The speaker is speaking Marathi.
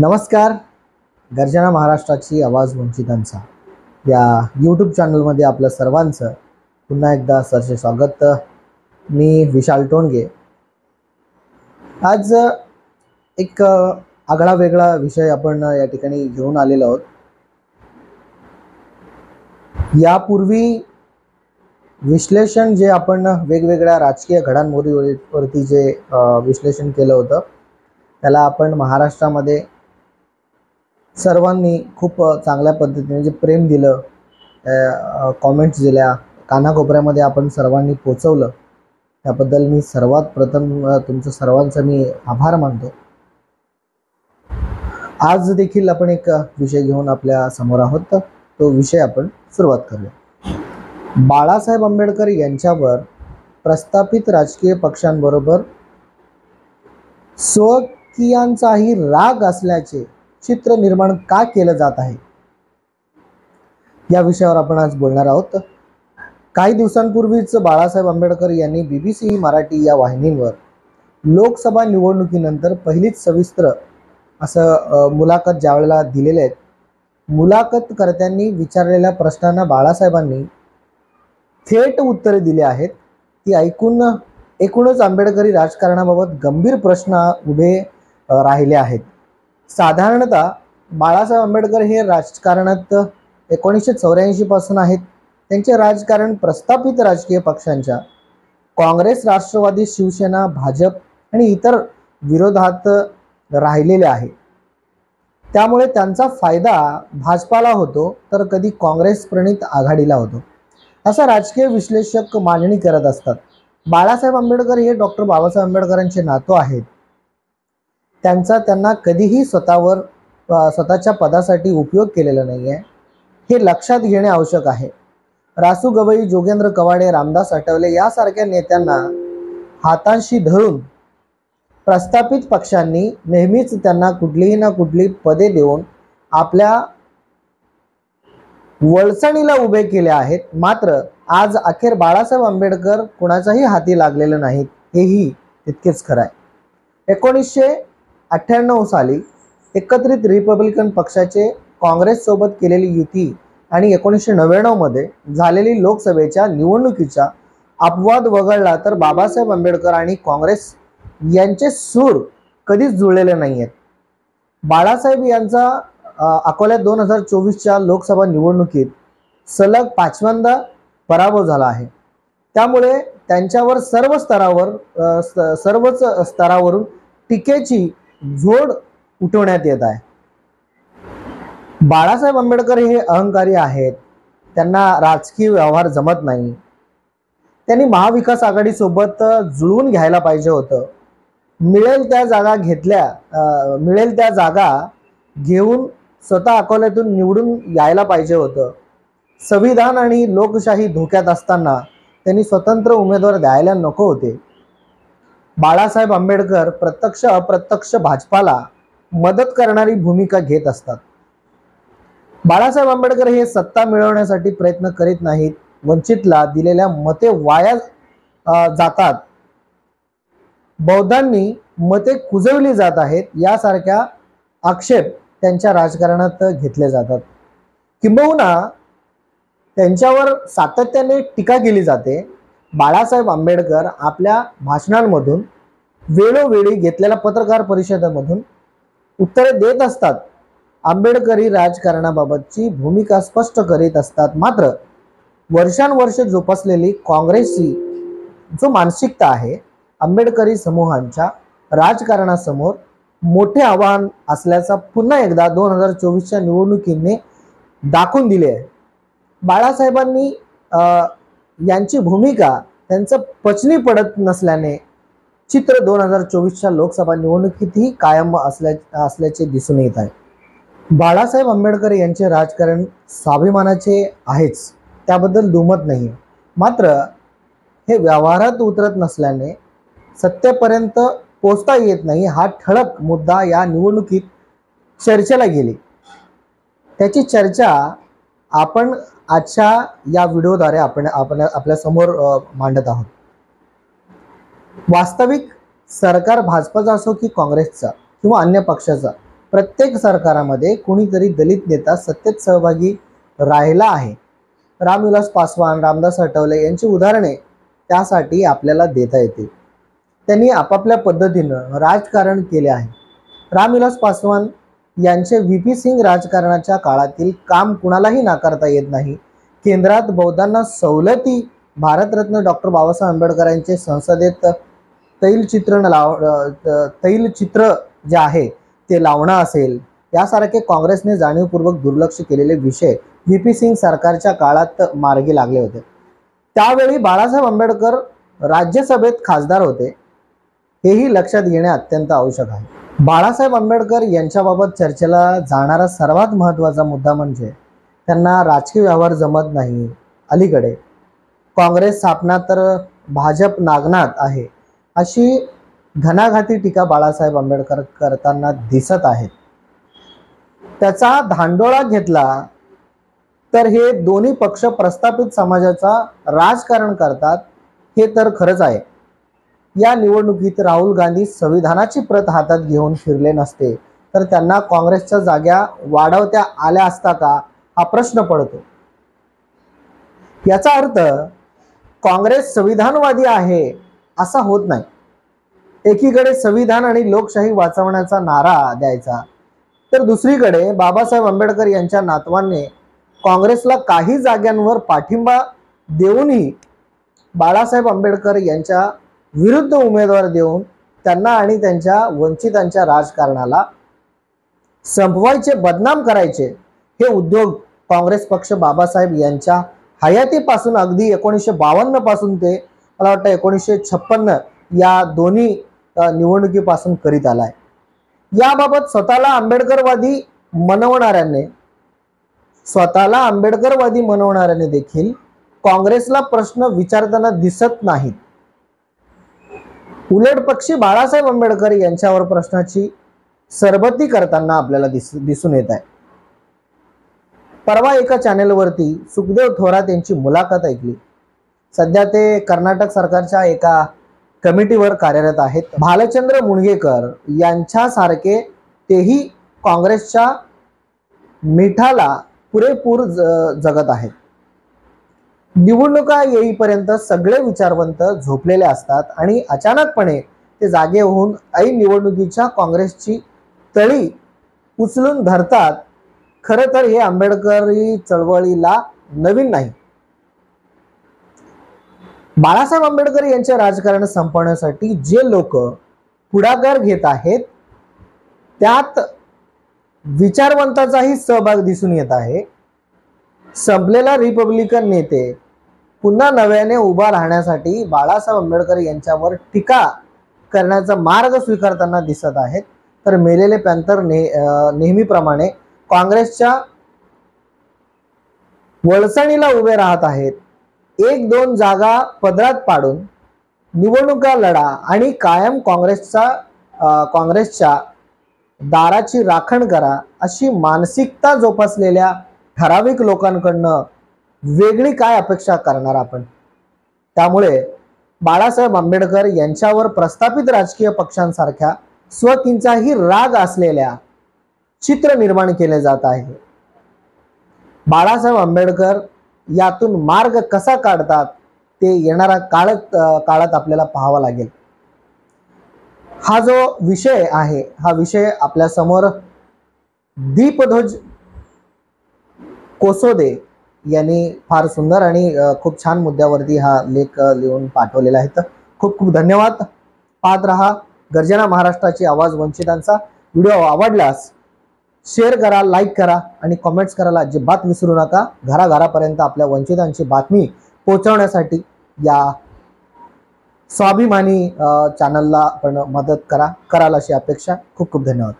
नमस्कार. गर्जना महाराष्ट्राची आवाज वंचितांचा या यूट्यूब चॅनलमध्ये आपलं सर्वांचं पुन्हा एकदा सरसे स्वागत. मी विशाल टोणगे. आज एक आगळा वेगळा विषय आपण या ठिकाणी घेऊन आलेलो आहोत. यापूर्वी विश्लेषण जे आपण वेगवेगळ्या राजकीय घडामोडीवरती जे विश्लेषण केलं होतं त्याला आपण महाराष्ट्रामध्ये सर्वांनी खूप चांगल्या पद्धतीने जे प्रेम दिलं, कॉमेंट्स दिल्या, कानाकोपऱ्यामध्ये आपण सर्वांनी पोचवलं, त्याबद्दल मी सर्वात प्रथम तुमचं सर्वांचा मी आभार मानतो. आज देखील आपण एक विषय घेऊन आपल्या समोर आहोत. तो विषय आपण सुरुवात करूया. बाळासाहेब आंबेडकर यांच्यावर प्रस्थापित राजकीय पक्षांबरोबर स्वकीयांचाही राग असल्याचे चित्र निर्माण का केलं जात आहे, या विषयावर आपण आज बोलणार आहोत. काही दिवसांपूर्वीच बाळासाहेब आंबेडकर यांनी BBC मराठी या वाहिनीवर लोकसभा निवडणुकीनंतर पहिलीच सविस्तर असं मुलाखत ज्यावेळेला दिलेले आहेत, मुलाखतकर्त्यांनी विचारलेल्या प्रश्नांना बाळासाहेबांनी थेट उत्तरे दिली आहेत. ती ऐकून एकूणच आंबेडकरी राजकारणाबाबत गंभीर प्रश्न उभे राहिले आहेत. साधारणतः बाळासाहेब आंबेडकर हे राजकारणात 1984 पासून आहेत. त्यांचे राजकारण प्रस्थापित राजकीय पक्षांच्या काँग्रेस, राष्ट्रवादी, शिवसेना, भाजप आणि इतर विरोधात राहिलेले आहे. त्यामुळे त्यांचा फायदा भाजपाला होतो तर कधी काँग्रेस प्रणित आघाडीला होतो, असा राजकीय विश्लेषक मांडणी करत असतात. बाळासाहेब आंबेडकर हे डॉक्टर बाबासाहेब आंबेडकरांचे नातू आहेत. त्यांना कधीही स्वतःच्या पदासाठी उपयोग केलेला नाही आहे, हे लक्षात घेणे आवश्यक आहे. रासू गवई, जोगेंद्र कवाडे, रामदास आठवले यासारख्या नेत्यांना हाताशी धरून प्रस्थापित पक्षांनी नेहमीच त्यांना कुठलीही ना कुठली पदे देऊन आपल्या वळसणीला उभे केले आहेत. मात्र आज अखेर बाळासाहेब आंबेडकर कुणाच्याही हाती लागलेले नाहीत, हेही तितकेच खरं आहे. 1998 साली एकत्रित रिपब्लिकन पक्षाचे काँग्रेससोबत केलेली युती आणि 1999 मध्ये झालेली लोकसभेच्या निवडणुकीचा अपवाद वगळला तर बाबासाहेब आंबेडकर आणि काँग्रेस यांचे सूर कधीच जुळलेले नाही आहेत. बाळासाहेब यांचा अकोल्यात 2024च्या लोकसभा निवडणुकीत सलग 5व्यांदा पराभव झाला आहे. त्यामुळे त्यांच्यावर सर्वच स्तरावरून टीकेची झोड उठवण्यात येत आहे. बाळासाहेब आंबेडकर हे अहंकारी आहेत. त्यांना राजकीय व्यवहार जमत नाही. त्यांनी महाविकास आघाडीसोबत जुळवून घ्यायला पाहिजे होतं. मिळेल त्या जागा घेऊन स्वतः अकोल्यातून निवडून यायला पाहिजे होतं. संविधान आणि लोकशाही धोक्यात असताना त्यांनी स्वतंत्र उमेदवार द्यायला नको होते. बाळासाहेब आंबेडकर प्रत्यक्ष अप्रत्यक्ष भाजपाला मदत करणारी भूमिका घेत असतात. बाळासाहेब आंबेडकर हे सत्ता मिळवण्यासाठी प्रयत्न करीत नाहीत. वंचितला दिलेल्या मते वाया जातात, बौद्धांनी मते कुजवली जात आहेत, यासारख्या आक्षेप त्यांच्या राजकारणात घेतले जातात. किंबहुना त्यांच्यावर सातत्याने टीका केली जाते. बाळासाहेब आंबेडकर आपल्या भाषणांमधून, वेळोवेळी घेतलेल्या पत्रकार परिषदेमधून उत्तरे देत असतात. आंबेडकरी राजकारणाबाबतची भूमिका स्पष्ट करीत असतात. मात्र वर्षानुवर्षे जोपासलेली काँग्रेसची जो मानसिकता आहे, आंबेडकरी समूहांच्या राजकारणासमोर मोठे आव्हान असल्याचा पुन्हा एकदा 2024च्या निवडणुकीने दाखवून दिले आहे. बाळासाहेबांनी यांची भूमिका त्यांचं पचनी पडत नसल्याने चित्र 2024च्या लोकसभा निवडणुकीतही कायम असल्याचे दिसून येत आहे. बाळासाहेब आंबेडकर यांचे राजकारण स्वाभिमानाचे आहेच, त्याबद्दल दुमत नाही. मात्र हे व्यवहारात उतरत नसल्याने सत्तेपर्यंत पोचता येत नाही. हा ठळक मुद्दा या निवडणुकीत चर्चेला गेली. त्याची चर्चा आपण आजच्या या व्हिडिओद्वारे आपण आपल्या समोर मांडत आहोत. वास्तविक सरकार भाजपचा असो की काँग्रेसचा किंवा अन्य पक्षाचा, प्रत्येक सरकारामध्ये कोणीतरी दलित नेता सत्तेत सहभागी राहिला आहे. रामविलास पासवान, रामदास आठवले यांची उदाहरणे त्यासाठी आपल्याला देता येतील. त्यांनी आपापल्या पद्धतीनं राजकारण केले आहे. रामविलास पासवान यांचे व्ही.पी. सिंग राजकारणाच्या काळातील काम कुणालाही नाकारता येत नाही. केंद्रात बौद्धांना सवलती, भारतरत्न डॉक्टर बाबासाहेब आंबेडकरांचे संसदेत तैलचित्र जे आहे ते लावणं असेल, यासारखे काँग्रेसने जाणीवपूर्वक दुर्लक्ष केलेले विषय व्ही.पी. सिंग सरकारच्या काळात मार्गी लागले होते. त्यावेळी बाळासाहेब आंबेडकर राज्यसभेत खासदार होते, हेही लक्षात घेणे अत्यंत आवश्यक आहे. बाळासाहेब आंबेडकर यांच्याबाबत चर्चेला जाणारा सर्वात महत्त्वाचा मुद्दा म्हणजे त्यांना राजकीय व्यवहार जमत नाही. अलीकडे काँग्रेस स्थापना तर भाजप नागनाथ आहे, अशी घणाघाती टीका बाळासाहेब आंबेडकर करताना दिसत आहेत. त्याचा धांडोळा घेतला तर हे दोन्ही पक्ष प्रस्थापित समाजाचा राजकारण करतात, हे तर खरंच आहे. या निवडणुकीत राहुल गांधी संविधानाची प्रत हातात घेऊन फिरले नसते तर त्यांना काँग्रेसच्या जागा वाढवता आल्या असता का, हा प्रश्न पडतो. याचा अर्थ काँग्रेस संविधानवादी आहे असा होत नाही. एकीकडे संविधान आणि लोकशाही वाचवण्याचा नारा द्यायचा, तर दुसरीकडे बाबासाहेब आंबेडकर यांच्या नातवांनी काँग्रेसला काही जागांवर पाठिंबा देऊनही बाळासाहेब आंबेडकर यांच्या विरुद्ध उमेदवार देऊन त्यांना आणि त्यांच्या वंचितांच्या राजकारणाला संपवायचे, बदनाम करायचे, हे उद्योग काँग्रेस पक्ष बाबासाहेब यांच्या हयातीपासून अगदी 1952 पासून ते मला वाटतं 1956 या दोन्ही निवडणुकीपासून करीत आलाय. याबाबत स्वतःला आंबेडकरवादी मनवणाऱ्याने देखील काँग्रेसला प्रश्न विचारताना दिसत नाहीत. उलट पक्षी बाळासाहेब आंबेडकर यांच्यावर प्रश्नाची सरबत्ती करताना आपल्याला दिसून येत आहे. परवा एका चॅनेलवरती सुखदेव थोरात यांची मुलाखत ऐकली. सध्या ते कर्नाटक सरकारच्या एका कमिटीवर कार्यरत आहेत. भालचंद्र मुणगेकर यांच्यासारखे तेही काँग्रेसच्या मिठाला पुरेपूर जगत आहेत. निवडणुका येईपर्यंत सगळे विचारवंत झोपलेले असतात आणि अचानकपणे ते जागे होऊन ऐन निवडणुकीच्या काँग्रेसची तळी उचलून धरतात. खरं तर हे आंबेडकरी चळवळीला नवीन नाही. बाळासाहेब आंबेडकर यांचे राजकारण संपवण्यासाठी जे लोक पुढाकार घेत आहेत त्यात विचारवंताचाही सहभाग दिसून येत आहे. संपलेला रिपब्लिकन नेते पुन्हा नव्याने उभा राहण्यासाठी बाळासाहेब आंबेडकर यांच्यावर टीका करण्याचा मार्ग स्वीकारताना दिसत आहेत. तर मेलेले पॅंथर नेहमीप्रमाणे काँग्रेसच्या वळसणीला उभे राहत आहेत. 1-2 जागा पदरात पाडून निवडणुका लढा आणि कायम काँग्रेसच्या दाराची राखण करा, अशी मानसिकता जोपासलेल्या ठराविक लोकांकडनं वेगळी काय अपेक्षा करणार आपण. त्यामुळे बाळासाहेब आंबेडकर यांच्यावर प्रस्थापित राजकीय पक्षांसारख्या स्वकींचाही राग असलेल्या चित्र निर्माण केले जात आहे. बाळासाहेब आंबेडकर यातून मार्ग कसा काढतात ते येणाऱ्या काळात आपल्याला पाहावा लागेल. हा जो विषय आहे, हा विषय आपल्या समोर दीपध्वज कोसोदे यांनी फार सुंदर आणि खूप छान मुद्द्यावरती हा लेख लिहून पाठवलेला आहे. तर खूप खूप धन्यवाद. पाहत रहा गर्जना महाराष्ट्राची आवाज वंचितांचा. व्हिडिओ आवडल्यास शेअर करा, लाईक करा आणि कमेंट्स करायला अजिबात विसरू नका. घराघरापर्यंत आपल्या वंचितांची बातमी पोहोचवण्यासाठी या स्वाभिमानी चॅनलला पण मदत कराल अशी अपेक्षा. खूप खूप धन्यवाद.